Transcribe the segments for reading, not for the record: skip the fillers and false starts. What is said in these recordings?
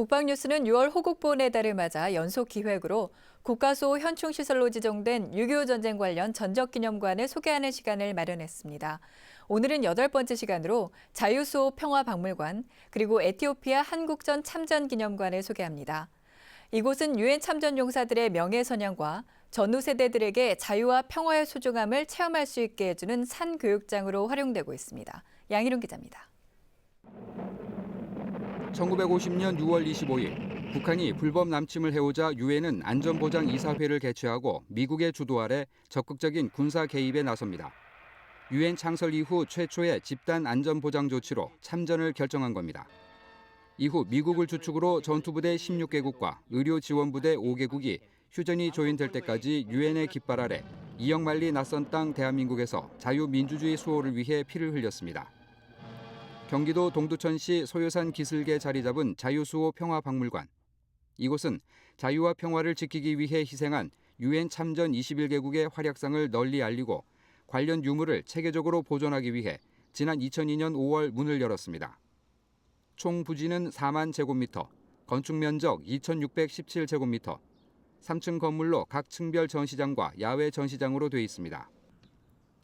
국방뉴스는 6월 호국보훈의 달을 맞아 연속 기획으로 국가수호 현충시설로 지정된 6.25 전쟁 관련 전적기념관을 소개하는 시간을 마련했습니다. 오늘은 8번째 시간으로 자유수호 평화박물관, 그리고 에티오피아 한국전 참전기념관을 소개합니다. 이곳은 유엔 참전용사들의 명예선양과 전후 세대들에게 자유와 평화의 소중함을 체험할 수 있게 해주는 산교육장으로 활용되고 있습니다. 양희룡 기자입니다. 1950년 6월 25일 북한이 불법 남침을 해오자 유엔은 안전보장이사회를 개최하고 미국의 주도 아래 적극적인 군사 개입에 나섭니다. 유엔 창설 이후 최초의 집단 안전보장 조치로 참전을 결정한 겁니다. 이후 미국을 주축으로 전투부대 16개국과 의료지원부대 5개국이 휴전이 조인될 때까지 유엔의 깃발 아래 이역만리 낯선 땅 대한민국에서 자유민주주의 수호를 위해 피를 흘렸습니다. 경기도 동두천시 소요산 기슭에 자리 잡은 자유수호 평화박물관. 이곳은 자유와 평화를 지키기 위해 희생한 유엔 참전 21개국의 활약상을 널리 알리고 관련 유물을 체계적으로 보존하기 위해 지난 2002년 5월 문을 열었습니다. 총 부지는 4만 제곱미터, 건축 면적 2,617제곱미터, 3층 건물로 각 층별 전시장과 야외 전시장으로 되어 있습니다.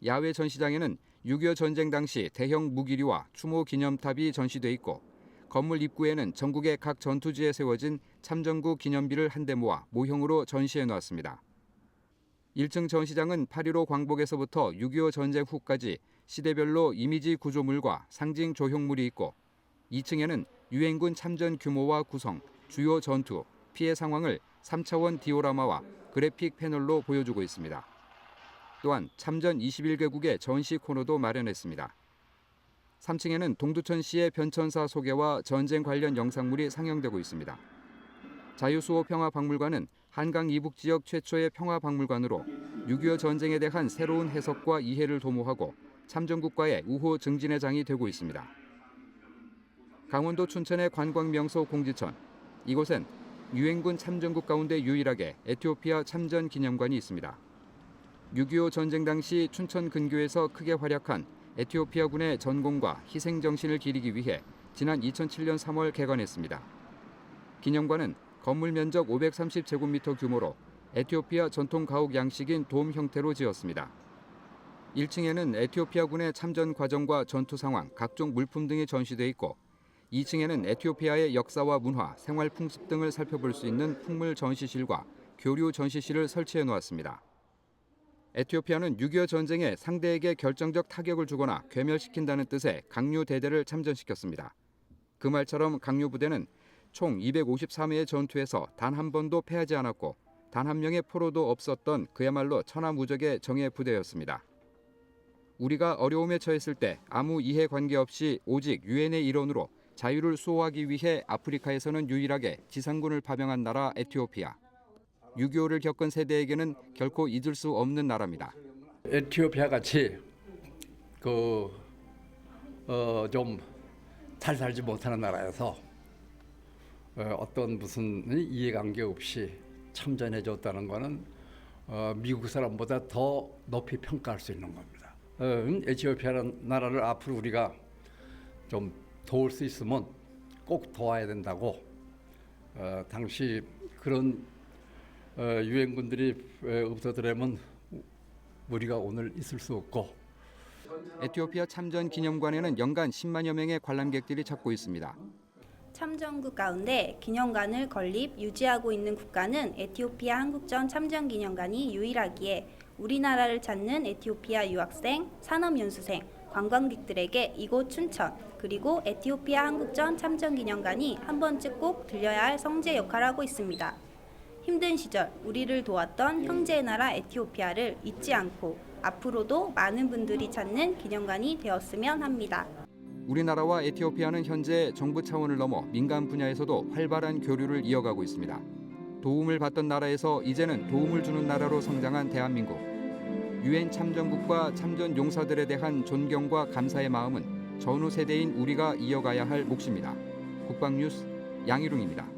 야외 전시장에는 6.25 전쟁 당시 대형 무기류와 추모 기념탑이 전시돼 있고 건물 입구에는 전국의 각 전투지에 세워진 참전구 기념비를 한데 모아 모형으로 전시해 놓았습니다. 1층 전시장은 8.15 광복에서부터 6.25 전쟁 후까지 시대별로 이미지 구조물과 상징 조형물이 있고 2층에는 유엔군 참전 규모와 구성, 주요 전투, 피해 상황을 3차원 디오라마와 그래픽 패널로 보여주고 있습니다. 또한 참전 21개국의 전시 코너도 마련했습니다. 3층에는 동두천시의 변천사 소개와 전쟁 관련 영상물이 상영되고 있습니다. 자유수호 평화박물관은 한강 이북 지역 최초의 평화박물관으로 6.25 전쟁에 대한 새로운 해석과 이해를 도모하고 참전국가의 우호 증진의 장이 되고 있습니다. 강원도 춘천의 관광명소 공지천. 이곳엔 유엔군 참전국 가운데 유일하게 에티오피아 참전 기념관이 있습니다. 6.25 전쟁 당시 춘천 근교에서 크게 활약한 에티오피아군의 전공과 희생 정신을 기리기 위해 지난 2007년 3월 개관했습니다. 기념관은 건물 면적 530제곱미터 규모로 에티오피아 전통 가옥 양식인 돔 형태로 지었습니다. 1층에는 에티오피아군의 참전 과정과 전투 상황, 각종 물품 등이 전시돼 있고 2층에는 에티오피아의 역사와 문화, 생활 풍습 등을 살펴볼 수 있는 풍물 전시실과 교류 전시실을 설치해 놓았습니다. 에티오피아는 6.25 전쟁에 상대에게 결정적 타격을 주거나 괴멸시킨다는 뜻의 강류 대대를 참전시켰습니다. 그 말처럼 강류 부대는 총 253회의 전투에서 단 한 번도 패하지 않았고 단 한 명의 포로도 없었던 그야말로 천하무적의 정예 부대였습니다. 우리가 어려움에 처했을 때 아무 이해관계 없이 오직 유엔의 일원으로 자유를 수호하기 위해 아프리카에서는 유일하게 지상군을 파병한 나라 에티오피아. 6.25를 겪은 세대에게는 결코 잊을 수 없는 나라입니다. 에티오피아 같이 좀 잘 살지 못하는 나라여서 어떤 무슨 이해관계 없이 참전해줬다는 것은 미국 사람보다 더 높이 평가할 수 있는 겁니다. 에티오피아라는 나라를 앞으로 우리가 좀 도울 수 있으면 꼭 도와야 된다고 당시 그런 유엔군들이 없어더라면 우리가 오늘 있을 수 없고. 에티오피아 참전 기념관에는 연간 10만여 명의 관람객들이 찾고 있습니다. 참전국 가운데 기념관을 건립, 유지하고 있는 국가는 에티오피아 한국전 참전기념관이 유일하기에 우리나라를 찾는 에티오피아 유학생, 산업연수생, 관광객들에게 이곳 춘천, 그리고 에티오피아 한국전 참전기념관이 한 번쯤 꼭 들려야 할 성지 역할을 하고 있습니다. 힘든 시절 우리를 도왔던 형제의 나라 에티오피아를 잊지 않고 앞으로도 많은 분들이 찾는 기념관이 되었으면 합니다. 우리나라와 에티오피아는 현재 정부 차원을 넘어 민간 분야에서도 활발한 교류를 이어가고 있습니다. 도움을 받던 나라에서 이제는 도움을 주는 나라로 성장한 대한민국. 유엔 참전국과 참전 용사들에 대한 존경과 감사의 마음은 전후 세대인 우리가 이어가야 할 몫입니다. 국방뉴스 양희룡입니다.